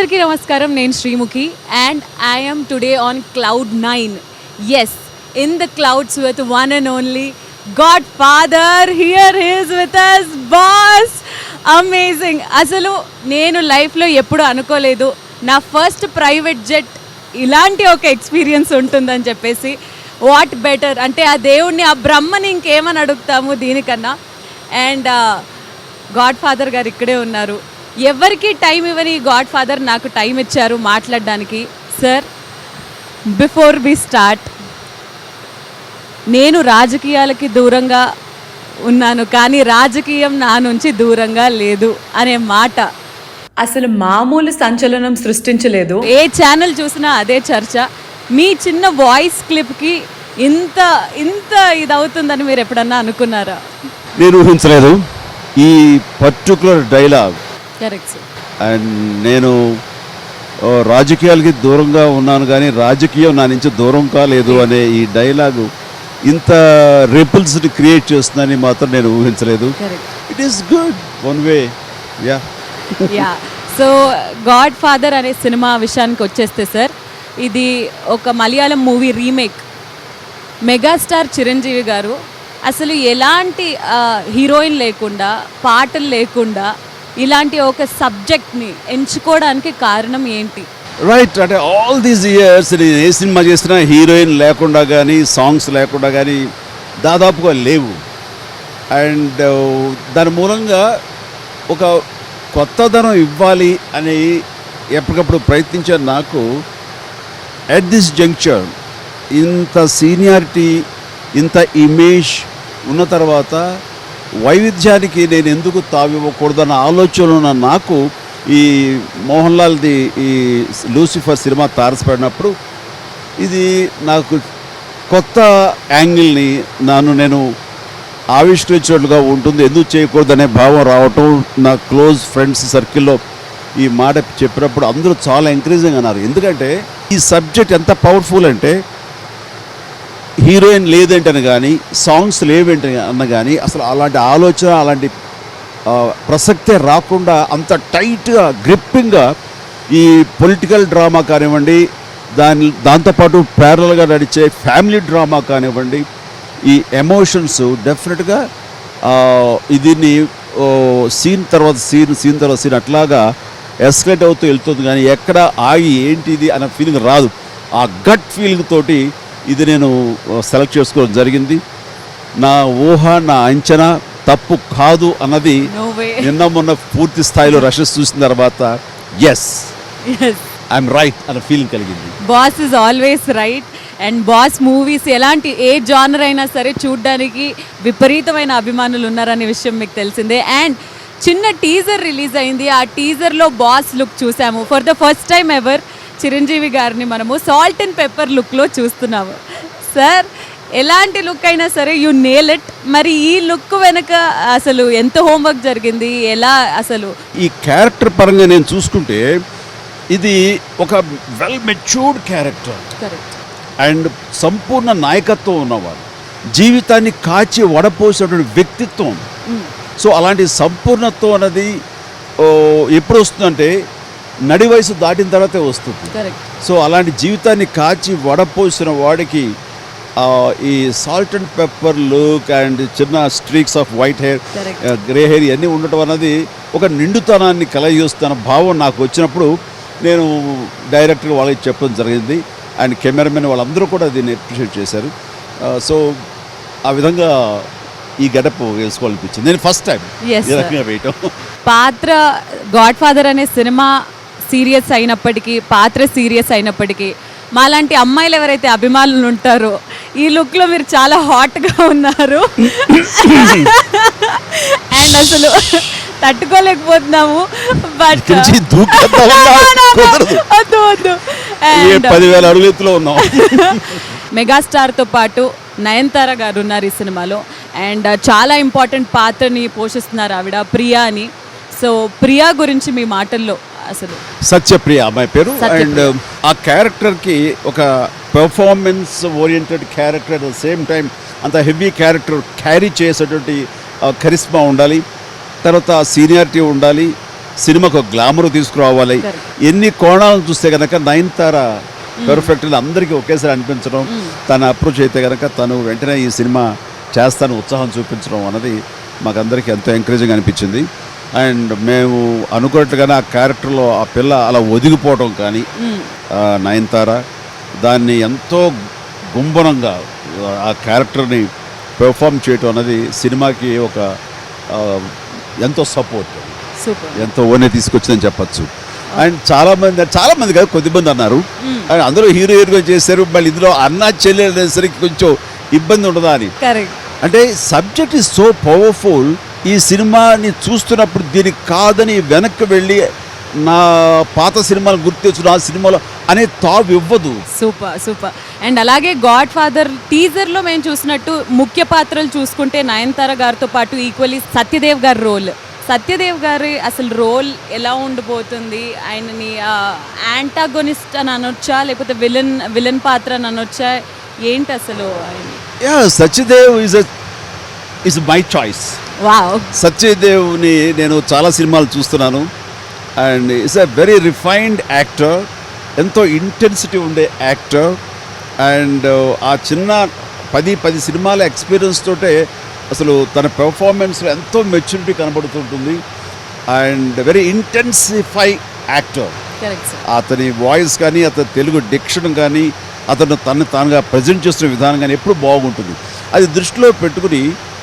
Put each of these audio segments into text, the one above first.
అందరికీ నమస్కారం. నేను Sreemukhi and I am today on cloud 9. Yes, in the clouds with one and only Godfather. Here he is with us, boss. Amazing. అసలు నేను లైఫ్లో ఎప్పుడు అనుకోలేదు నా ఫస్ట్ ప్రైవేట్ జెట్ ఇలాంటి ఒక ఎక్స్పీరియన్స్ ఉంటుందని చెప్పేసి. వాట్ బెటర్ అంటే ఆ దేవుణ్ణి ఆ బ్రహ్మని ఇంకేమని అడుగుతాము దీనికన్నా. అండ్ గాడ్ ఫాదర్ గారు ఇక్కడే ఉన్నారు. ఎవరికి టైం ఇవ్వని గాడ్ ఫాదర్ నాకు టైం ఇచ్చారు మాట్లాడడానికి. సార్, బిఫోర్ వి స్టార్ట్, నేను రాజకీయాలకి దూరంగా ఉన్నాను కానీ రాజకీయం నా నుంచి దూరంగా లేదు అనే మాట అసలు మామూలు సంచలనం సృష్టించలేదు. ఏ ఛానల్ చూసినా అదే చర్చ. మీ చిన్న వాయిస్ క్లిప్కి ఇంత ఇంత ఇదవుతుందని మీరు ఎప్పుడన్నా అనుకున్నారా? నేను ఊహించలేదు ఈ particular dialogue. Correct sir. And నేను రాజకీయాలకి దూరంగా ఉన్నాను కానీ రాజకీయం నా నుంచి దూరం కాలేదు అనే ఈ డైలాగు ఇంత రిపుల్స్ని క్రియేట్ చేస్తుందని మాత్రం నేను ఊహించలేదు. It is good one way. Yeah so God father అనే సినిమా విషయానికి వచ్చేస్తే సార్, ఇది ఒక Malayalam movie remake. Megastar Chiranjeevi గారు అసలు ఎలాంటి హీరోయిన్ లేకుండా పాటలు లేకుండా ఇలాంటి ఒక సబ్జెక్ట్ని ఎంచుకోవడానికి కారణం ఏంటి? రైట్, అంటే ఆల్ దీస్ ఇయర్స్ నేను ఏ సినిమా చేసినా హీరోయిన్ లేకుండా కానీ సాంగ్స్ లేకుండా కానీ దాదాపుగా లేవు. అండ్ దాని మూలంగా ఒక కొత్తదనం ఇవ్వాలి అని ఎప్పటికప్పుడు ప్రయత్నించాను. నాకు ఎట్ దిస్ జంక్చర్ ఇంత సీనియారిటీ, ఇంత ఇమేజ్ ఉన్న తర్వాత వైవిధ్యానికి నేను ఎందుకు తావివ్వకూడదన్న ఆలోచనలో ఉన్న నాకు ఈ మోహన్ లాల్ది ఈ లూసిఫర్ సినిమా తారసపడినప్పుడు ఇది నాకు కొత్త యాంగిల్ని నేను ఆవిష్కరించినట్లుగా ఉంటుంది. ఎందుకు చేయకూడదనే భావం రావటం, నా క్లోజ్ ఫ్రెండ్స్ సర్కిల్లో ఈ మాట చెప్పినప్పుడు అందరూ చాలా ఎంకరేజింగ్ అన్నారు. ఎందుకంటే ఈ సబ్జెక్ట్ ఎంత పవర్ఫుల్ అంటే హీరోయిన్ లేదంటని కానీ సాంగ్స్ లేవేంట అన్న కానీ అసలు అలాంటి ఆలోచన, అలాంటి ప్రసక్తే రాకుండా అంత టైట్గా గ్రిప్పింగ్గా ఈ పొలిటికల్ డ్రామా కానివ్వండి, దాంతోపాటు ప్యారల్గా నడిచే ఫ్యామిలీ డ్రామా కానివ్వండి, ఈ ఎమోషన్స్ డెఫినెట్గా దీన్ని సీన్ తర్వాత సీన్ అట్లాగా ఎస్కలేట్ అవుతూ వెళ్తుంది కానీ ఎక్కడ ఆగి ఏంటిది అన్న ఫీలింగ్ రాదు. ఆ గట్ ఫీలింగ్ తోటి ఇది నేను సెలెక్ట్ చేసుకోవడం జరిగింది. నా ఊహ, నా అంచనా తప్పు కాదు అన్నది నిన్న మొన్న పూర్తి స్థాయిలో రషెస్ చూసిన తర్వాత ఎస్ ఐఎమ్ రైట్ అన్న ఫీలింగ్ కలిగింది. Boss is always right. And boss movies ఎలాంటి ఏ జానర్ అయినా సరే చూడడానికి విపరీతమైన అభిమానులు ఉన్నారనే విషయం మీకు తెలిసిందే. అండ్ చిన్న టీజర్ రిలీజ్ అయింది. ఆ టీజర్లో బాస్ లుక్ చూసాము. For the first time ever Chiranjeevi గారిని మనము సాల్ట్ అండ్ పెప్పర్ లుక్లో చూస్తున్నాము. సార్, ఎలాంటి లుక్ అయినా సరే యు నేల్ ఇట్. మరి ఈ లుక్ వెనక అసలు ఎంత హోంవర్క్ జరిగింది, ఎలా అసలు? ఈ క్యారెక్టర్ పరంగా నేను చూసుకుంటే ఇది ఒక వెల్ మెచ్యూర్డ్ క్యారెక్టర్ అండ్ సంపూర్ణ నాయకత్వం ఉన్నవారు, జీవితాన్ని కాచి వడపోసినటువంటి వ్యక్తిత్వం. సో అలాంటి సంపూర్ణత్వం అన్నది ఎప్పుడు వస్తుందంటే నడి వయసు దాటిన తర్వాతే వస్తుంది. సో అలాంటి జీవితాన్ని కాచి వడపోసిన వాడికి ఈ salt and pepper look and చిన్న streaks of white hair, grey hair ఇవన్నీ ఉండటం అన్నది ఒక నిండుతనాన్ని కలగజేస్తున్న భావం నాకు వచ్చినప్పుడు నేను డైరెక్ట్గా వాళ్ళకి చెప్పడం జరిగింది. అండ్ కెమెరామెన్ వాళ్ళందరూ కూడా దీన్ని అప్రిషియేట్ చేశారు. సో ఆ విధంగా ఈ గెటప్ వేసుకోవాలనిపించింది. నేను ఫస్ట్ టైం ఈ రకంగా వేయటం. పాత్ర గాడ్ ఫాదర్ అనే సినిమా సీరియస్ అయినప్పటికీ, పాత్ర సీరియస్ అయినప్పటికీ, మాలాంటి అమ్మాయిలు ఎవరైతే అభిమానులు ఉంటారో ఈ లుక్లో మీరు చాలా హాట్గా ఉన్నారు. అండ్ అసలు తట్టుకోలేకపోతున్నాము. బట్ వద్దు. మెగాస్టార్తో పాటు నయనతార గారు ఉన్నారు ఈ సినిమాలో. అండ్ చాలా ఇంపార్టెంట్ పాత్రని పోషిస్తున్నారు ఆవిడ, ప్రియా అని. సో ప్రియా గురించి మీ మాటల్లో అసలు? సత్యప్రియ అమ్మాయి పేరు. అండ్ ఆ క్యారెక్టర్కి ఒక performance oriented character, at the same time అంత హెవీ క్యారెక్టర్ క్యారీ చేసేటువంటి కరిస్మా ఉండాలి, తర్వాత సీనియారిటీ ఉండాలి, సినిమాకు ఒక గ్లామర్ తీసుకురావాలి. ఎన్ని కోణాలను చూస్తే కనుక నయనతార పర్ఫెక్ట్గా అందరికీ ఒకేసారి అనిపించడం, తన అప్రోచ్ అయితే కనుక తను వెంటనే ఈ సినిమా చేస్తాను ఉత్సాహం చూపించడం అన్నది మాకందరికీ ఎంతో ఎంకరేజింగ్ అనిపించింది. అండ్ మేము అనుకున్నట్టుగానే ఆ క్యారెక్టర్లో ఆ పిల్ల అలా ఒదిగిపోవడం కానీ నయనతార దాన్ని ఎంతో గుంభనంగా ఆ క్యారెక్టర్ని పెర్ఫామ్ చేయటం అన్నది సినిమాకి ఒక ఎంతో సపోర్ట్, ఎంతో ఓనే తీసుకొచ్చిందని చెప్పచ్చు. అండ్ చాలామంది కాదు కొద్దిమంది అన్నారు అండ్ అందరూ హీరోయిన్గా చేశారు, మళ్ళీ ఇందులో అన్నా చెల్లెలు అనేసరికి కొంచెం ఇబ్బంది ఉండదా అని. అంటే సబ్జెక్ట్ ఈజ్ సో పవర్ఫుల్. ఈ సినిమాని చూస్తున్నప్పుడు దీనికి కాదని వెనక్కి వెళ్ళి నా పాత సినిమాలు గుర్తొచ్చు ఆ సినిమాలో అనే థాట్ ఇవ్వదు. సూపర్. అండ్ అలాగే గాడ్ ఫాదర్ టీజర్లో మేము చూసినట్టు ముఖ్య పాత్రలు చూసుకుంటే నయనతార గారితో పాటు ఈక్వల్లీ సత్యదేవ్ గారి అసలు రోల్ ఎలా ఉండబోతుంది? ఆయనని యాంటాగోనిస్ట్ అని అనొచ్చా, లేకపోతే విలన్ పాత్ర అని అనొచ్చా, ఏంటి అసలు? Satyadev is my choice. Wow. సత్యదేవ్ని నేను చాలా సినిమాలు చూస్తున్నాను and it's a very refined actor, ఎంతో ఇంటెన్సిటీ ఉండే యాక్టర్. అండ్ ఆ చిన్న 10 సినిమాల ఎక్స్పీరియన్స్ తోటే అసలు తన పెర్ఫార్మెన్స్లో ఎంతో మెచ్యూరిటీ కనబడుతుంటుంది అండ్ వెరీ ఇంటెన్సిఫై యాక్టర్. అతని వాయిస్ కానీ అతని తెలుగు డిక్షన్ కానీ అతను తానుగా ప్రజెంట్ చేస్తున్న విధానం కానీ ఎప్పుడు బాగుంటుంది. అది దృష్టిలో పెట్టుకుని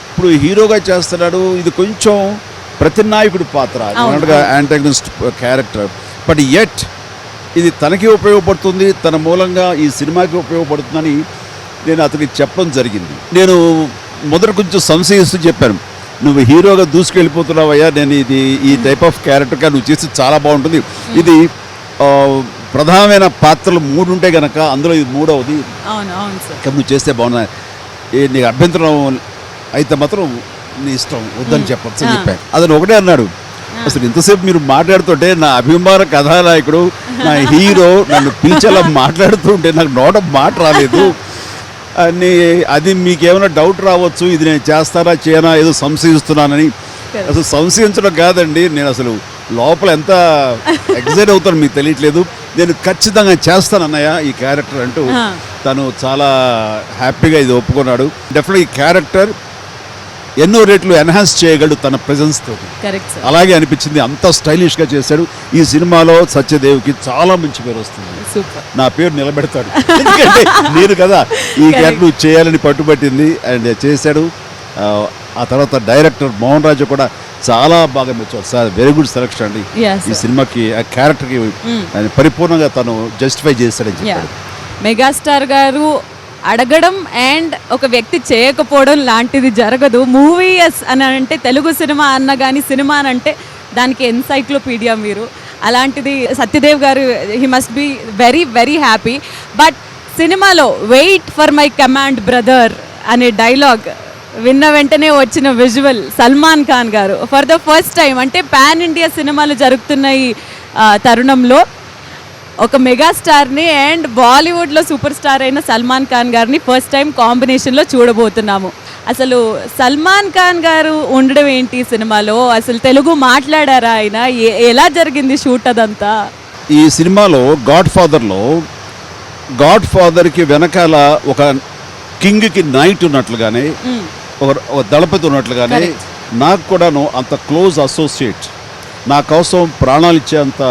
ఇప్పుడు హీరోగా చేస్తున్నాడు. ఇది కొంచెం ప్రతినాయకుడి పాత్ర, యాంటాగనిస్ట్ క్యారెక్టర్, బట్ యెట్ ఇది తనకి ఉపయోగపడుతుంది, తన మూలంగా ఈ సినిమాకి ఉపయోగపడుతుందని నేను అతనికి చెప్పడం జరిగింది. నేను మొదట కొంచెం సంశయిస్తూ చెప్పాను, నువ్వు హీరోగా దూసుకెళ్ళిపోతున్నావయ్యా, నేను ఈ టైప్ ఆఫ్ క్యారెక్టర్గా నువ్వు చేసి చాలా బాగుంటుంది. ఇది ప్రధానమైన పాత్రలు 3 ఉంటే కనుక అందులో ఇది 3వది, నువ్వు చేస్తే బాగున్నా, నీకు అభ్యంతరం అయితే మాత్రం నీ ఇష్టం, వద్దని చెప్పచ్చు అని చెప్పాను. అతను ఒకటే అన్నాడు, అసలు ఇంతసేపు మీరు మాట్లాడుతుంటే నా అభిమాన కథానాయకుడు నా హీరో నన్ను పిలిచేలా మాట్లాడుతుంటే నాకు నోట మాట రాలేదు అని. అది మీకేమైనా డౌట్ రావచ్చు, ఇది నేను చేస్తానా చేయనా ఏదో సంశయిస్తున్నానని. అసలు సంశయించడం కాదండి, నేను అసలు లోపల ఎంత ఎగ్జైట్ అవుతాను మీకు తెలియట్లేదు. నేను ఖచ్చితంగా చేస్తాను అన్నయ్య ఈ క్యారెక్టర్ అంటూ తను చాలా హ్యాపీగా ఇది ఒప్పుకున్నాడు. డెఫినెట్గా ఈ క్యారెక్టర్ ఎన్నో రేట్లు ఎన్హాన్స్ చేయగలడు తన ప్రెజెన్స్ తోటి. అలాగే అనిపించింది, అంత స్టైలిష్గా చేశాడు. ఈ సినిమాలో సత్యదేవ్కి చాలా మంచి పేరు వస్తుంది, నా పేరు నిలబెడతాడు. ఎందుకంటే నేను కదా ఈ క్యారెక్టర్ చేయాలని పట్టుబట్టింది అండ్ చేశాడు. ఆ తర్వాత డైరెక్టర్ మోహన్ రాజు కూడా చాలా బాగా మెచ్చారు. సార్ వెరీ గుడ్ సెలెక్షన్ అండి, ఈ సినిమాకి ఆ క్యారెక్టర్కి పరిపూర్ణంగా తను జస్టిఫై చేశాడని చెప్పాడు. మెగాస్టార్ గారు అడగడం అండ్ ఒక వ్యక్తి చేయకపోవడం లాంటిది జరగదు. మూవీస్ అని అంటే తెలుగు సినిమా అన్న కానీ సినిమా అని అంటే దానికి ఎన్సైక్లోపీడియా మీరు. అలాంటిది Satyadev garu, he must be very very happy. But సినిమాలో wait for my command brother అనే డైలాగ్ విన్న వెంటనే వచ్చిన visual Salman Khan garu for the first time, అంటే పాన్ ఇండియా సినిమాలు జరుగుతున్న ఈ తరుణంలో ఒక మెగాస్టార్ని అండ్ బాలీవుడ్లో సూపర్ స్టార్ అయిన సల్మాన్ ఖాన్ గారిని ఫస్ట్ టైం కాంబినేషన్లో చూడబోతున్నాము. అసలు సల్మాన్ ఖాన్ గారు ఉండడం ఏంటి సినిమాలో? అసలు తెలుగు మాట్లాడారా ఆయన? ఎలా జరిగింది షూట్ అదంతా? ఈ సినిమాలో గాడ్ ఫాదర్కి వెనకాల ఒక కింగ్కి నైట్ ఉన్నట్లుగానే ఒక దళపతి ఉన్నట్లుగానే నాకు కూడాను అంత క్లోజ్ అసోసియేట్, నా కోసం ప్రాణాలు ఇచ్చే అంత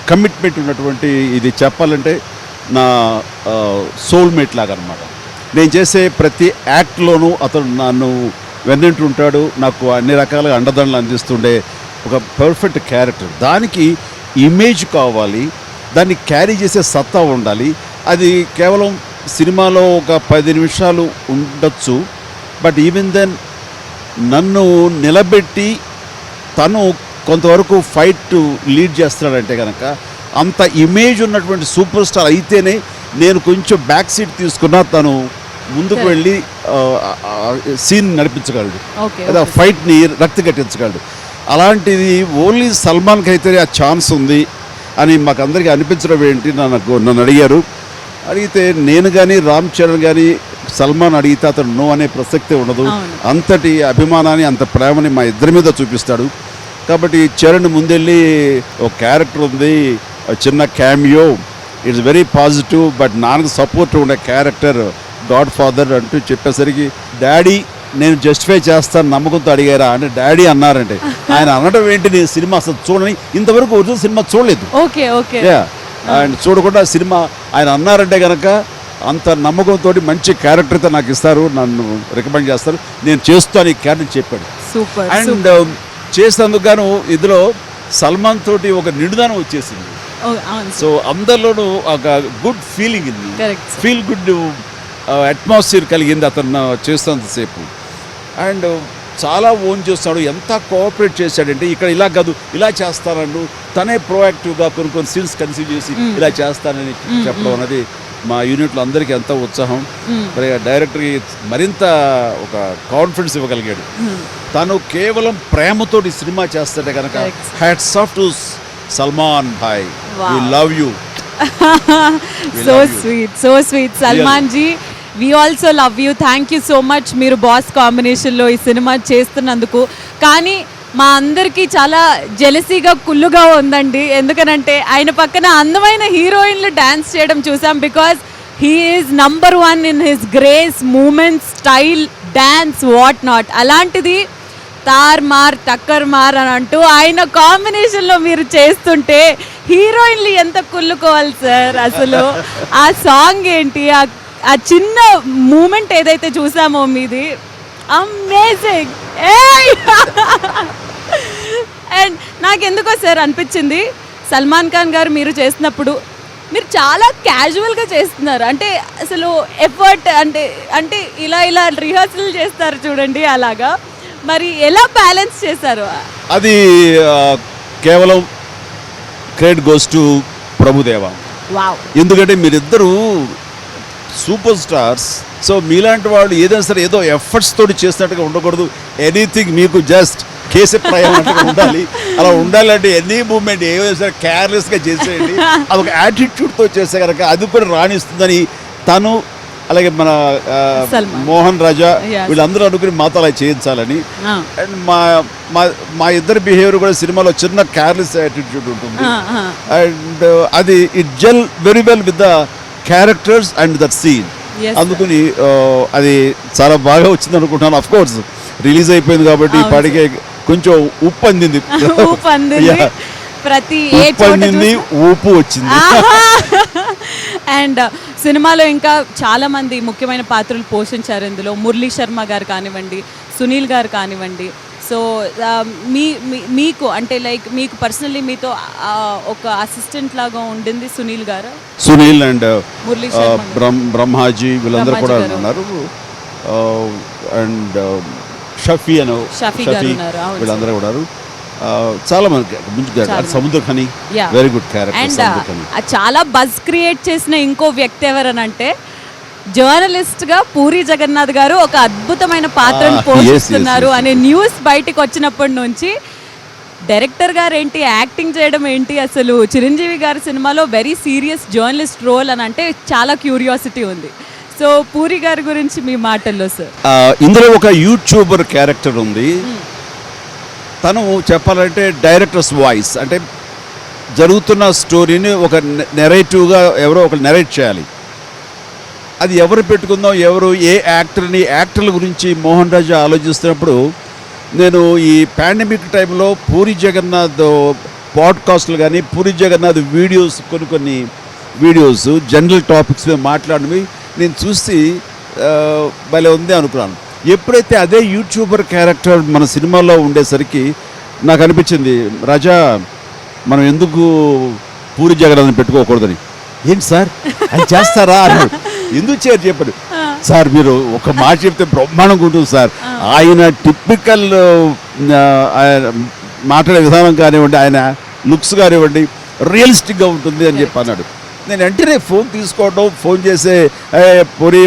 కమిట్మెంట్ ఉన్నటువంటి, ఇది చెప్పాలంటే నా సోల్మేట్ లాగా అనమాట. నేను చేసే ప్రతి యాక్ట్లోనూ అతను నన్ను వెన్నంటుంటాడు, నాకు అన్ని రకాలుగా అండదండలు అందిస్తుండే ఒక పర్ఫెక్ట్ క్యారెక్టర్. దానికి ఇమేజ్ కావాలి, దాన్ని క్యారీ చేసే సత్తా ఉండాలి. అది కేవలం సినిమాలో ఒక 10 నిమిషాలు ఉండొచ్చు, బట్ ఈవెన్ దెన్ నన్ను నిలబెట్టి తను కొంతవరకు ఫైట్ లీడ్ చేస్తున్నాడంటే కనుక అంత ఇమేజ్ ఉన్నటువంటి సూపర్ స్టార్ అయితేనే నేను కొంచెం బ్యాక్ సీట్ తీసుకున్నా తను ముందుకు వెళ్ళి సీన్ నడిపించగలడు, లేదా ఫైట్ని రక్తి కట్టించగలడు. అలాంటిది ఓన్లీ సల్మాన్కి అయితే ఆ ఛాన్స్ ఉంది అని మాకు అందరికీ అనిపించడం ఏంటి నన్ను అడిగారు. అడిగితే నేను కానీ రామ్ చరణ్ కానీ సల్మాన్ అడిగితే అతను నో అనే ప్రసక్తే ఉండదు. అంతటి అభిమానాన్ని అంత ప్రేమని మా ఇద్దరి మీద చూపిస్తాడు. కాబట్టి చరణ్ ముందెళ్ళి ఒక క్యారెక్టర్ ఉంది, ఒక చిన్న cameo, it's very positive, but నాన్నకు సపోర్ట్ ఉండే క్యారెక్టర్ గాడ్ ఫాదర్ అంటూ చెప్పేసరికి డాడీ నేను జస్టిఫై చేస్తాను నమ్మకంతో అడిగారా అంటే డాడీ అన్నారంటే ఆయన అనడం ఏంటి, నేను సినిమా అసలు చూడని ఇంతవరకు ఒరిజినల్ సినిమా చూడలేదు. ఓకే ఓకే ఆయన చూడకుండా సినిమా ఆయన అన్నారంటే కనుక అంత నమ్మకంతో మంచి క్యారెక్టర్తో నాకు ఇస్తారు, నన్ను రికమెండ్ చేస్తారు, నేను చేస్తాను ఈ క్యారెక్టర్ చెప్పాడు. సూపర్. అండ్ చేసినందుకు గాను ఇందులో సల్మాన్ తోటి ఒక నిడుదనం వచ్చేసింది. సో అందరిలోనూ ఒక గుడ్ ఫీలింగ్ ఉంది, ఫీల్ గుడ్ అట్మాస్ఫియర్ కలిగింది అతను చేస్తున్నంతసేపు. అండ్ చాలా ఓన్ చేస్తాడు, ఎంత కోఆపరేట్ చేశాడంటే ఇక్కడ ఇలా కాదు ఇలా చేస్తానన్ను తనే ప్రోయాక్టివ్గా కొన్ని సీన్స్ కన్సీవ్ చేసి ఇలా చేస్తానని చెప్పడం అనేది మా యూనిట్లో అందరికీ ఎంత ఉత్సాహం. మరి డైరెక్టర్కి మరింత ఒక కాన్ఫిడెన్స్ ఇవ్వగలిగాడు. తను కేవలం ప్రేమతోటి సినిమా చేస్తాడే కనుక హ్యాట్స్ ఆఫ్ టు సల్మాన్ భాయ్, we love you. So sweet Salman ji, we also love you. Thank you so much మీరు బాస్ కాంబినేషన్లో ఈ సినిమా చేస్తున్నందుకు. కానీ మా అందరికీ చాలా జెలసీగా కుళ్ళుగా ఉందండి, ఎందుకనంటే ఆయన పక్కన అందమైన హీరోయిన్లు డ్యాన్స్ చేయడం చూసాం. Because he is number 1 in his grace, movements, style, dance, what not. అలాంటిది తార్ మార్ టక్కర్ మార్ అని అంటూ ఆయన కాంబినేషన్లో మీరు చేస్తుంటే హీరోయిన్లు ఎంత కుళ్ళుకోవాలి సార్. అసలు ఆ సాంగ్ ఏంటి, ఆ చిన్న మూమెంట్ ఏదైతే చూసామో మీది అమేజింగ్. అండ్ నాకెందుకో సార్ అనిపించింది సల్మాన్ ఖాన్ గారు మీరు చేసినప్పుడు మీరు చాలా క్యాజువల్గా చేస్తున్నారు. అంటే అసలు ఎఫర్ట్ అంటే ఇలా రిహర్సల్ చేస్తారు చూడండి, అలాగా మరి ఎలా బ్యాలెన్స్ చేశారు? అది కేవలం credit goes to Prabhudeva. Wow. ఎందుకంటే మీరిద్దరూ సూపర్ స్టార్స్. సో మీలాంటి వాళ్ళు ఏదైనా సరే ఏదో ఎఫర్ట్స్ తోటి చేసినట్టుగా ఉండకూడదు. ఎనీథింగ్ మీకు జస్ట్ కేసే ప్రయాణంగా ఉండాలి. అలా ఉండాలంటే ఎనీ మూమెంట్ ఏదైనా సరే కేర్లెస్గా చేసేయండి. అదొక యాటిట్యూడ్తో చేస్తే కనుక అది కూడా రాణిస్తుందని తను అలాగే మన మోహన్ రాజా వీళ్ళందరూ అనుకుని మాతో అలా చేయించాలని. అండ్ మా ఇద్దరి బిహేవియర్ కూడా సినిమాలో చిన్న కేర్లెస్ యాటిట్యూడ్ ఉంటుంది. అండ్ అది it gel very well with the characters and that scene. అందుకని అది చాలా బాగా వచ్చింది అనుకుంటున్నాను. అఫ్ కోర్స్ రిలీజ్ అయిపోయింది కాబట్టి ఇప్పటికే కొంచెం ఉప్పు అందింది, ఊపు వచ్చింది. అండ్ సినిమాలో ఇంకా చాలా మంది ముఖ్యమైన పాత్రలు పోషించారు ఇందులో. మురళీ శర్మ గారు కానివ్వండి, సునీల్ గారు కానివ్వండి. సో మీకు అంటే లైక్ మీకు పర్సనల్లీ మీతో ఒక అసిస్టెంట్ లాగా ఉండింది సునీల్ గారు. సునీల్ అండ్ మురళీ బ్రహ్మాజీ వీళ్ళందరూ కూడా ఉన్నారు. అండ్ షఫీ వీళ్ళందరూ ఉన్నారు. చాలా మంది సముద్ర Khani, very good character. And చాలా బజ్ క్రియేట్ చేసిన ఇంకో వ్యక్తి ఎవరనంటే జర్నలిస్ట్గా పూరి జగన్నాథ్ గారు ఒక అద్భుతమైన పాత్రను పోషిస్తున్నారు అనే న్యూస్ బయటకు వచ్చినప్పటి నుంచి డైరెక్టర్ గారు ఏంటి, యాక్టింగ్ చేయడం ఏంటి, అసలు చిరంజీవి గారి సినిమాలో వెరీ సీరియస్ జర్నలిస్ట్ రోల్ అని అంటే చాలా క్యూరియాసిటీ ఉంది. సో పూరి గారి గురించి మీ మాటల్లో సార్. ఇందులో ఒక యూట్యూబర్ క్యారెక్టర్ ఉంది. తను చెప్పాలంటే డైరెక్టర్స్ వాయిస్, అంటే జరుగుతున్న స్టోరీని ఒక నెరేటివ్గా ఎవరో ఒకరు నెరేట్ చేయాలి. అది ఎవరు పెట్టుకుందాం, ఎవరు ఏ యాక్టర్ల గురించి మోహన్ రాజా ఆలోచిస్తున్నప్పుడు నేను ఈ పాండమిక్ టైంలో పూరి జగన్నాథ్ పాడ్కాస్ట్లు కానీ పూరి జగన్నాథ్ వీడియోస్ కొన్ని వీడియోస్ జనరల్ టాపిక్స్ మీద మాట్లాడినవి నేను చూసి భలే ఉంది అనుకున్నాను. ఎప్పుడైతే అదే యూట్యూబర్ క్యారెక్టర్ మన సినిమాలో ఉండేసరికి నాకు అనిపించింది, రాజా మనం ఎందుకు పూరి జగన్నాథ్ని పెట్టుకోకూడదని. ఏంటి సార్ అది చేస్తారా అన్నాడు. ఎందుకు చేయరు చెప్పాడు. సార్ మీరు ఒక మాట చెప్తే బ్రహ్మాండంగా ఉంటుంది సార్, ఆయన టిపికల్ మాట్లాడే విధానం కానివ్వండి, ఆయన లుక్స్ కానివ్వండి రియలిస్టిక్గా ఉంటుంది అని చెప్పి అన్నాడు. నేను వెంటనే ఫోన్ తీసుకోవడం, ఫోన్ చేసే పూరి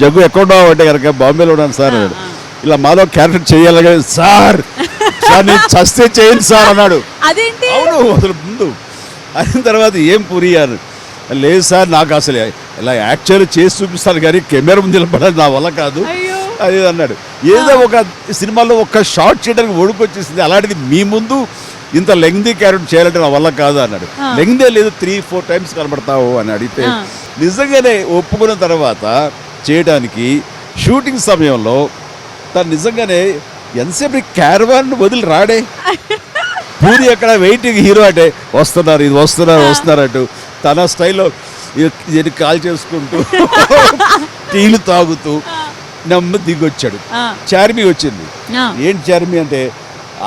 జగ్గు ఎక్కడున్నావు అంటే కనుక బాంబేలో ఉన్నాను సార్ అన్నాడు. ఇలా మాలో క్యారెక్టర్ చేయాలి సార్, నేను చస్తే చేయండి సార్ అన్నాడు. అవును అసలు ముందు అయిన తర్వాత ఏం పూరి గారు లేదు సార్ నాకు అసలు ఇలా యాక్చువల్ చేసి చూపిస్తాను కానీ కెమెరా ముందు నిలబడాలి నా వల్ల కాదు. అది అన్నాడు. ఏదో ఒక సినిమాలో ఒక షార్ట్ చేయడానికి ఒడుకొచ్చేసింది, అలాంటిది మీ ముందు ఇంత లెంగ్దీ క్యారెక్టర్ చేయాలంటే నా వల్ల కాదు అన్నాడు. లెంగ్దే లేదు, 3-4 టైమ్స్ కనబడతావు అని అడిగితే నిజంగానే ఒప్పుకున్న తర్వాత చేయడానికి షూటింగ్ సమయంలో తను నిజంగానే ఎంతసేపు క్యారవాన్ వదిలి రాడే. పూరి అక్కడ వెయిటింగ్ హీరో అంటే వస్తున్నారు అంటూ తన స్టైల్లో ఇది కాల్ చేసుకుంటూ టీలు తాగుతూ నెమ్మది దిగొచ్చాడు. చార్మి వచ్చింది. ఏంటి చార్మి అంటే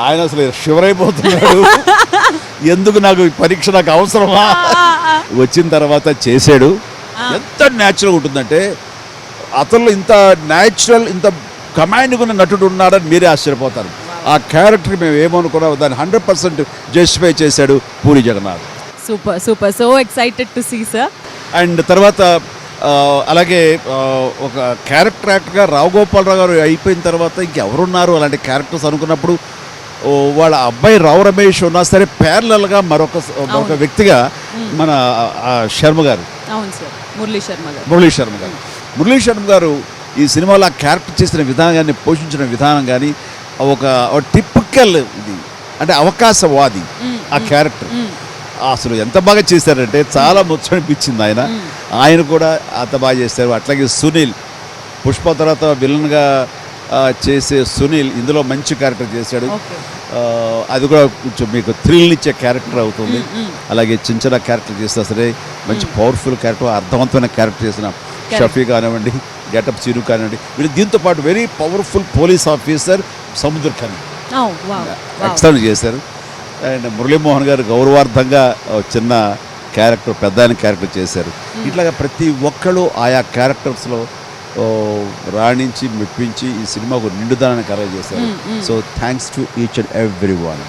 ఆయన అసలు షివరైపోతున్నాడు, ఎందుకు నాకు పరీక్ష నాకు అవసరమా. వచ్చిన తర్వాత చేశాడు. ఎంత న్యాచురల్ ఉంటుందంటే అతను ఇంత న్యాచురల్ ఇంత కమాండ్గా ఉన్న నటుడు ఉన్నాడని మీరే ఆశ్చర్యపోతారు. ఆ క్యారెక్టర్ మేము ఏమనుకున్నాం దాన్ని 100% జస్టిఫై చేశాడు Puri Jagannadh. Super super, so excited to see sir. And తర్వాత అలాగే ఒక క్యారెక్టర్ యాక్టర్గా రావు గోపాలరావు గారు అయిపోయిన తర్వాత ఇంకెవరున్నారు అలాంటి క్యారెక్టర్స్ అనుకున్నప్పుడు వాళ్ళ అబ్బాయి రావు రమేష్ ఉన్నా సరే ప్యారలల్గా మరొక వ్యక్తిగా మన శర్మ గారు, అవును సార్, మురళీ శర్మ గారు ఈ సినిమాలో ఆ క్యారెక్టర్ చేసిన విధానాన్ని పోషించిన విధానం కానీ ఒక టిపికల్ ఇది అంటే అవకాశవాది ఆ క్యారెక్టర్ అసలు ఎంత బాగా చేశారంటే చాలా ముచ్చనిపించింది. ఆయన కూడా అంత బాగా చేశారు. అట్లాగే సునీల్, పుష్ప తర్వాత విలన్గా చేసే సునీల్ ఇందులో మంచి క్యారెక్టర్ చేశాడు. అది కూడా కొంచెం మీకు థ్రిల్ ఇచ్చే క్యారెక్టర్ అవుతుంది. అలాగే చిన్న క్యారెక్టర్ చేసినా సరే మంచి పవర్ఫుల్ క్యారెక్టర్, అర్థవంతమైన క్యారెక్టర్ చేసిన షఫీ కానివ్వండి, గెటప్ సీను కానివ్వండి, వీళ్ళు దీంతో పాటు వెరీ పవర్ఫుల్ పోలీస్ ఆఫీసర్ సముద్ర ఖని ఎక్సలెంట్ చేశారు. అండ్ మురళీమోహన్ గారు గౌరవార్థంగా చిన్న క్యారెక్టర్, పెద్ద ఆయన క్యారెక్టర్ చేశారు. ఇట్లాగా ప్రతి ఒక్కళ్ళు ఆయా క్యారెక్టర్స్లో రాణించి మెప్పించి ఈ సినిమాకు నిండుదనాన్ని కలగ చేశారు. So thanks to each and every one.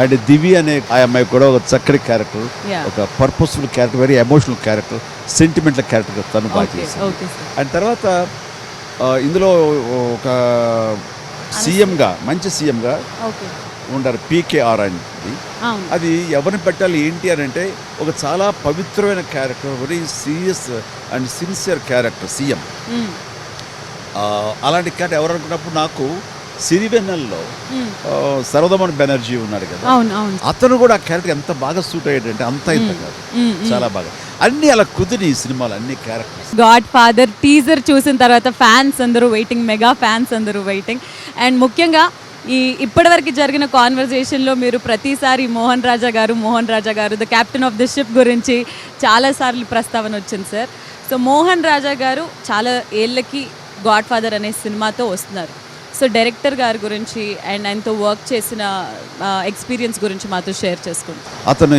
And Divi అనే ఆ అమ్మాయి కూడా ఒక చక్కటి క్యారెక్టర్, ఒక purposeful character, very emotional character, sentimental character తను బాగా చేశారు. అండ్ తర్వాత ఇందులో ఒక సీఎంగా మంచి సీఎంగా ఉంటారు పీకేఆర్ అని. అది ఎవరిని పెట్టాలి ఏంటి అని అంటే ఒక చాలా పవిత్రమైన character, very serious and sincere character CM. అలాంటి క్యారెక్టర్ ఎవరు అనుకున్నప్పుడు నాకు సిరివెన్నెల్లో సర్వదమన్ బెనర్జీ ఉన్నాడు కదా, అతను కూడా ఆ క్యారెక్టర్ ఎంత బాగా సూట్ అయ్యాడంటే అంత ఇంత కాదు, చాలా బాగా అన్ని అలా కుదిరి ఈ సినిమాలు అన్ని క్యారెక్టర్స్. గాడ్ ఫాదర్ టీజర్ చూసిన తర్వాత ఫ్యాన్స్ అందరూ వెయిటింగ్, మెగా ఫ్యాన్స్ అందరూ వెయిటింగ్. అండ్ ముఖ్యంగా ఇప్పటివరకు జరిగిన కాన్వర్జేషన్లో మీరు ప్రతిసారి మోహన్ రాజా గారు the captain of the ship గురించి చాలాసార్లు ప్రస్తావన వచ్చింది సార్. సో మోహన్ రాజా గారు చాలా ఏళ్ళకి గాడ్ ఫాదర్ అనే సినిమాతో వస్తున్నారు. సో డైరెక్టర్ గారి గురించి అండ్ ఆయనతో వర్క్ చేసిన ఎక్స్పీరియన్స్ గురించి మాతో షేర్ చేసుకోండి. అతను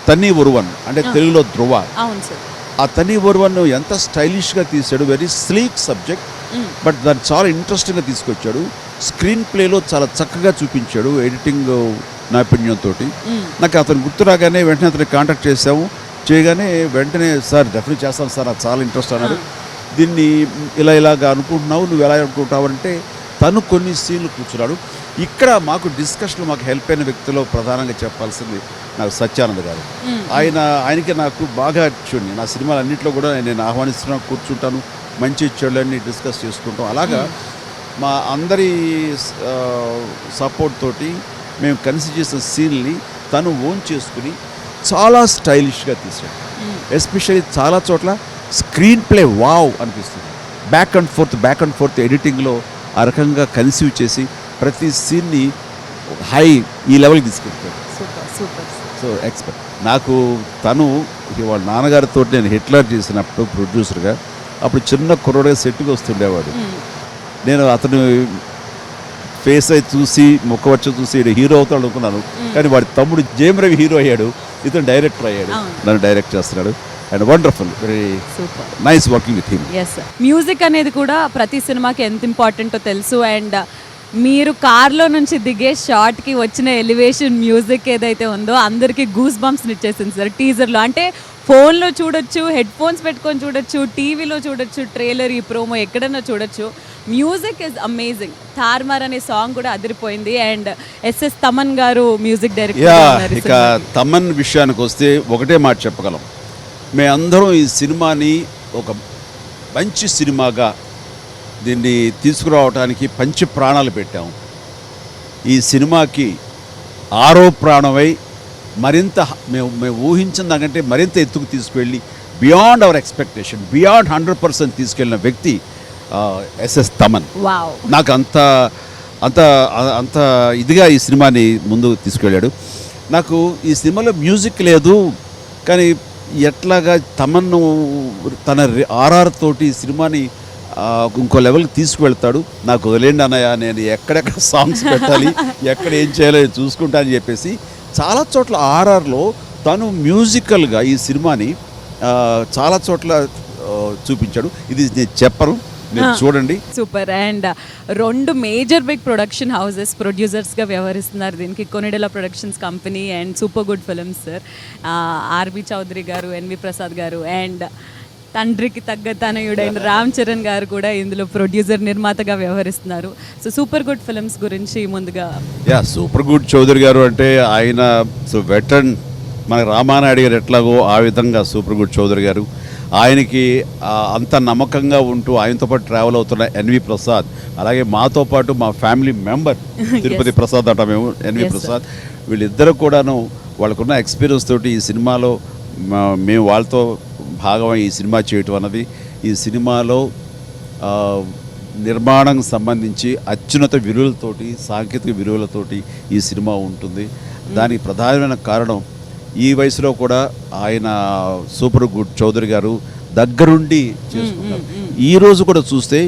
తన్నీ ఒరువన్ అంటే తెలుగులో ధ్రువ. అవును సార్. ఆ తన్నీ ఒరువన్ ఎంత స్టైలిష్గా తీశాడు, వెరీ స్లీక్ సబ్జెక్ట్, బట్ దాన్ని చాలా ఇంట్రెస్టింగ్గా తీసుకొచ్చాడు. స్క్రీన్ ప్లేలో చాలా చక్కగా చూపించాడు, ఎడిటింగ్ నైపుణ్యంతో. నాకు అతను గుర్తు రాగానే వెంటనే అతన్ని కాంటాక్ట్ చేసాము. చేయగానే వెంటనే సార్ డెఫినెట్ చేస్తాను సార్, నాకు చాలా ఇంట్రెస్ట్ అన్నాడు. దీన్ని ఇలాగా అనుకుంటున్నావు, నువ్వు ఎలా అనుకుంటావు అంటే తను కొన్ని సీన్లు కూర్చున్నాడు. ఇక్కడ మాకు డిస్కషన్ మాకు హెల్ప్ అయిన వ్యక్తిలో ప్రధానంగా చెప్పాల్సింది నాకు సత్యానంద్ గారు. ఆయనకి నాకు బాగా చూడండి, నా సినిమాలు అన్నింటిలో కూడా నేను ఆహ్వానిస్తున్నాను, కూర్చుంటాను, మంచి చెడులన్నీ డిస్కస్ చేసుకుంటాం. అలాగా మా అందరి సపోర్ట్ తోటి మేము కలిసి చేసిన సీన్ని తను ఓన్ చేసుకుని చాలా స్టైలిష్గా తీసాడు. ఎస్పెషల్లీ చాలా చోట్ల స్క్రీన్ ప్లే వావ్ అనిపిస్తుంది. బ్యాక్ అండ్ ఫోర్త్ ఎడిటింగ్లో ఆ రకంగా కన్సీవ్ చేసి ప్రతి సీన్ని హై ఈ లెవెల్కి తీసుకెళ్తాడు. సో ఎక్స్పెక్ట్ నాకు తను వాళ్ళ నాన్నగారితో నేను హిట్లర్ చేసినప్పుడు ప్రొడ్యూసర్గా అప్పుడు చిన్న కుర్రోడే సెట్కి వస్తుండేవాడు. నేను అతను ఫేస్ అయి చూసి ముఖవచ్చ చూసి హీరో అవుతాడు అనుకున్నాను, కానీ వాడి తమ్ముడు జేమ్ రవి హీరో అయ్యాడు, ఇతను డైరెక్టర్ అయ్యాడు, నన్ను డైరెక్ట్ చేస్తున్నాడు. And wonderful, very nice working with him. Music అనేది కూడా ప్రతి సినిమాకి ఎంత ఇంపార్టెంటో తెలుసు. అండ్ మీరు కార్లో నుంచి దిగే షార్ట్కి వచ్చిన ఎలివేషన్ మ్యూజిక్ ఏదైతే ఉందో అందరికీ గూస్ బంప్స్ని ఇచ్చేసింది సార్ టీజర్లో. అంటే ఫోన్లో చూడొచ్చు, హెడ్ ఫోన్స్ పెట్టుకొని చూడొచ్చు, టీవీలో చూడొచ్చు, ట్రైలర్, ఈ ప్రోమో ఎక్కడన్నా చూడొచ్చు. Music is amazing. తార్మార్ అనే సాంగ్ కూడా అదిరిపోయింది. అండ్ ఎస్ఎస్ తమన్ గారు మ్యూజిక్ డైరెక్టర్. ఇక తమన్ విషయానికి వస్తే ఒకటే మాట చెప్పగలం, మేమందరం ఈ సినిమాని ఒక మంచి సినిమాగా దీన్ని తీసుకురావడానికి పంచ ప్రాణాలు పెట్టాము. ఈ సినిమాకి ఆరో ప్రాణమై మరింత మేము ఊహించిన దానికంటే మరింత ఎత్తుకు తీసుకువెళ్ళి బియాండ్ అవర్ ఎక్స్పెక్టేషన్, బియాండ్ 100% తీసుకెళ్ళిన వ్యక్తి ఎస్ఎస్ తమన్. వావ్. నాకు అంత అంత అంత ఇదిగా ఈ సినిమాని ముందు తీసుకెళ్ళాడు. నాకు ఈ సినిమాలో మ్యూజిక్ లేదు, కానీ ఎట్లాగా తమన్ను తన ఆర్ఆర్ తోటి ఈ సినిమాని ఇంకో లెవెల్కి తీసుకువెళ్తాడు. నాకు వదిలేండి అన్నయ్య, నేను ఎక్కడెక్కడ సాంగ్స్ పెట్టాలి, ఎక్కడ ఏం చేయాలో చూసుకుంటా అని చెప్పేసి చాలా చోట్ల ఆర్ఆర్లో తను మ్యూజికల్గా ఈ సినిమాని చాలా చోట్ల చూపించాడు. ఇది నేను చెప్పను, మీరు చూడండి. Super. And 2 major big production houses ప్రొడ్యూసర్స్గా వ్యవహరిస్తున్నారు దీనికి, Konidela productions company and super good films sir. RB Chaudhary garu, NV Prasad గారు అండ్ తండ్రికి తగ్గ తనయుడైన రామ్ చరణ్ గారు కూడా ఇందులో ప్రొడ్యూసర్ నిర్మాతగా వ్యవహరిస్తున్నారు. సో సూపర్ గుడ్ ఫిల్మ్స్ గురించి ముందుగా. సూపర్ గుడ్ చౌదరి గారు అంటే ఆయన వెటరన్, మన రామానాయుడు గారు ఎట్లాగో ఆ విధంగా సూపర్ గుడ్ చౌదరి గారు. ఆయనకి అంత నమ్మకంగా ఉంటూ ఆయనతో పాటు ట్రావెల్ అవుతున్న ఎన్వి ప్రసాద్, అలాగే మాతో పాటు మా ఫ్యామిలీ మెంబర్ తిరుపతి ప్రసాద్ అంట మేము, ఎన్వి ప్రసాద్. వీళ్ళిద్దరు కూడాను వాళ్ళకున్న ఎక్స్పీరియన్స్ తోటి ఈ సినిమాలో మేము వాళ్ళతో భాగమై ఈ సినిమా చేయటం అన్నది, ఈ సినిమాలో నిర్మాణం సంబంధించి అత్యున్నత విలువలతోటి, సాంకేతిక విలువలతోటి ఈ సినిమా ఉంటుంది. దానికి ప్రధానమైన కారణం ఈ వయసులో కూడా ఆయన సూపర్ గుడ్ చౌదరి గారు దగ్గరుండి చేసుకున్నారు. ఈ రోజు కూడా చూస్తే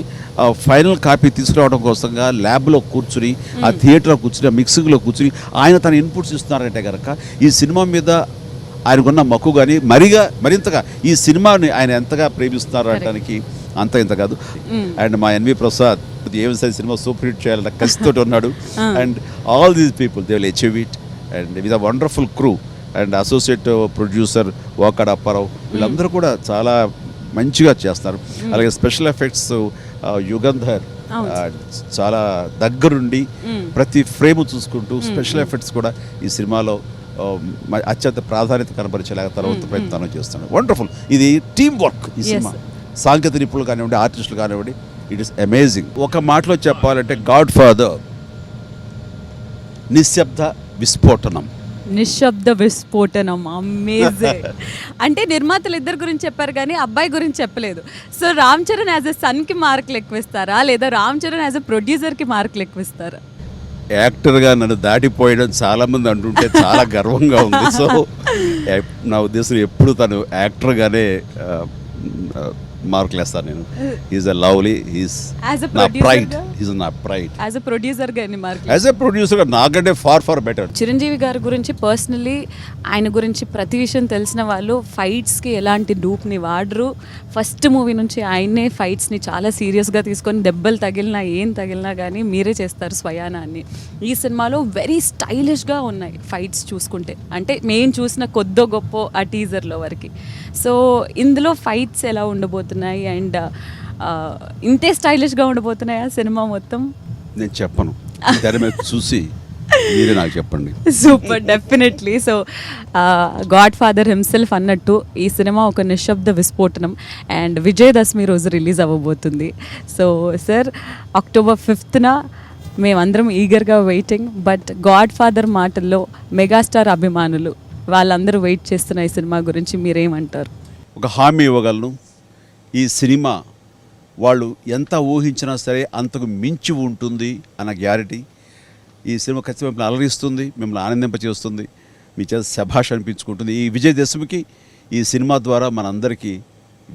ఫైనల్ కాపీ తీసుకురావడం కోసంగా ల్యాబ్లో కూర్చుని, ఆ థియేటర్లో కూర్చుని, ఆ మిక్సింగ్లో కూర్చుని ఆయన తన ఇన్పుట్స్ ఇస్తున్నారంటే కనుక ఈ సినిమా మీద ఆయనకున్న మక్కువ కానీ మరింతగా ఈ సినిమాని ఆయన ఎంతగా ప్రేమిస్తున్నారు అనడానికి అంత ఇంత కాదు. అండ్ మా ఎన్వి ప్రసాద్ ఏం సరే సినిమా సూపర్ హిట్ చేయాలన్న కసితోటి ఉన్నాడు. And all these people they will achieve it and with a wonderful crew. And associate producer Vakada Apparao, వీళ్ళందరూ కూడా చాలా మంచిగా చేస్తారు. అలాగే స్పెషల్ ఎఫెక్ట్స్ యుగంధర్ చాలా దగ్గరుండి ప్రతి ఫ్రేమ్ చూసుకుంటూ స్పెషల్ ఎఫెక్ట్స్ కూడా ఈ సినిమాలో అత్యంత ప్రాధాన్యత కనబరిచేలాగా తర్వాత ప్రయత్నం చేస్తున్నాడు. వండర్ఫుల్. ఇది టీమ్ వర్క్. ఈ సినిమా సాంకేతిక నిపుణులు కానివ్వండి, ఆర్టిస్టులు కానివ్వండి, ఇట్ ఈస్ అమేజింగ్. ఒక మాటలో చెప్పాలంటే గాడ్ ఫాదర్ నిశ్శబ్ద విస్ఫోటనం. నిశ్శబ్ద విస్ఫోటనం. అమేజింగ్. అంటే నిర్మాతలు ఇద్దరు గురించి చెప్పారు కానీ అబ్బాయి గురించి చెప్పలేదు. So Ram Charan as a సన్కి మార్కులు ఎక్కువ ఇస్తారా, లేదా రామ్ చరణ్ యాజ్ ఎ ప్రొడ్యూసర్కి మార్కులు ఎక్కువ ఇస్తారా? యాక్టర్గా నన్ను దాటిపోయడం చాలామంది అంటుంటే చాలా గర్వంగా ఉంది. సో నా ఉద్దేశం ఎప్పుడు తను యాక్టర్గానే మార్కులు వేస్తాను నేను. ఈజ్ అ లవ్లీ, ఈజ్ నా ప్రైడ్, ఈజ్ నా ప్రైడ్. యాజ్ ఎ ప్రొడ్యూసర్గా ఎన్ని మార్కులు? యాజ్ ఎ ప్రొడ్యూసర్గా నాకంటే ఫార్ బెటర్. చిరంజీవి గారి గురించి పర్సనలీ, ఆయన గురించి ప్రతి విషయం తెలిసిన వాళ్ళు ఫైట్స్కి ఎలాంటి డూప్ని వాడరు. ఫస్ట్ మూవీ నుంచి ఆయన్నే ఫైట్స్ని చాలా సీరియస్గా తీసుకొని దెబ్బలు తగిలినా ఏం తగిలినా కానీ మీరే చేస్తారు స్వయానాన్ని. ఈ సినిమాలో వెరీ స్టైలిష్గా ఉన్నాయి ఫైట్స్ చూసుకుంటే, అంటే మేము చూసిన కొద్దో గొప్ప ఆ టీజర్లో వరకు. సో ఇందులో ఫైట్స్ ఎలా ఉండబోతున్నాయి అండ్ ఇంతే స్టైలిష్గా ఉండబోతున్నాయా సినిమా మొత్తం? నేను చెప్పను, తెర మీద చూసి మీరే నాకు చెప్పండి. Super, definitely. So God father himself అన్నట్టు ఈ సినిమా ఒక నిశ్శబ్ద విస్ఫోటనం అండ్ విజయదశమి రోజు రిలీజ్ అవ్వబోతుంది. సో సార్, అక్టోబర్ 5న మేమందరం ఈగర్గా వెయిటింగ్. బట్ గాడ్ ఫాదర్ మాటల్లో మెగాస్టార్ అభిమానులు వాళ్ళందరూ వెయిట్ చేస్తున్న ఈ సినిమా గురించి మీరేమంటారు? ఒక హామీ ఇవ్వగలను, ఈ సినిమా వాళ్ళు ఎంత ఊహించినా సరే అంతకు మించి ఉంటుంది అన్న గ్యారెంటీ. ఈ సినిమా ఖచ్చితంగా మిమ్మల్ని అలరిస్తుంది, మిమ్మల్ని ఆనందింపచేస్తుంది, మీ చేత శభాష్ అనిపించుకుంటుంది. ఈ విజయదశమికి ఈ సినిమా ద్వారా మనందరికీ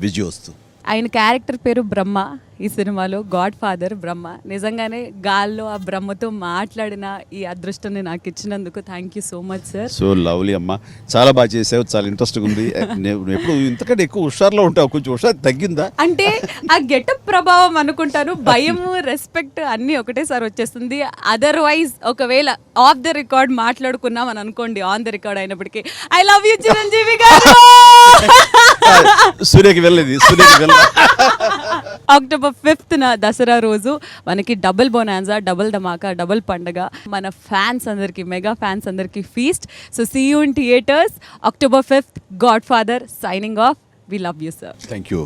విజయోస్తు. ఆయన క్యారెక్టర్ పేరు బ్రహ్మ ఈ సినిమాలో, గాడ్ ఫాదర్ బ్రహ్మ. నిజంగానే గాల్లో ఆ బ్రహ్మతో మాట్లాడిన ఈ అదృష్టాన్ని నాకు ఇచ్చినందుకు thank you so much sir. So lovely అమ్మ, చాలా బాగా చేసావు, చాలా ఇంట్రెస్టింగ్ ఉంది. నువ్వు ఎప్పుడు ఇంతకంటే ఎక్కువ హుషారులో ఉంటావు, కొంచెం హుషారు తగ్గిందా? అంటే ఆ గెటప్ ప్రభావం అనుకుంటాను, భయము రెస్పెక్ట్ అన్నీ ఒకటేసారి వచ్చేస్తుంది. అదర్వైజ్ ఒకవేళ ఆఫ్ ద రికార్డ్ మాట్లాడుకున్నాం అని అనుకోండి, ఆన్ ద రికార్డ్ అయినప్పటికీ ఐ లవ్ యూ చిరంజీవి గారు. సూర్యకి వెళ్ళేది, సూర్యకి వెళ్ళ. అక్టోబర్ 5న దసరా రోజు మనకి double bonanza, double dhamaka, double పండగ. మన ఫ్యాన్స్ అందరికీ, మెగా ఫ్యాన్స్ అందరికీ feast. So see you in theatres October 5th. Godfather signing off. We love you sir. Thank you.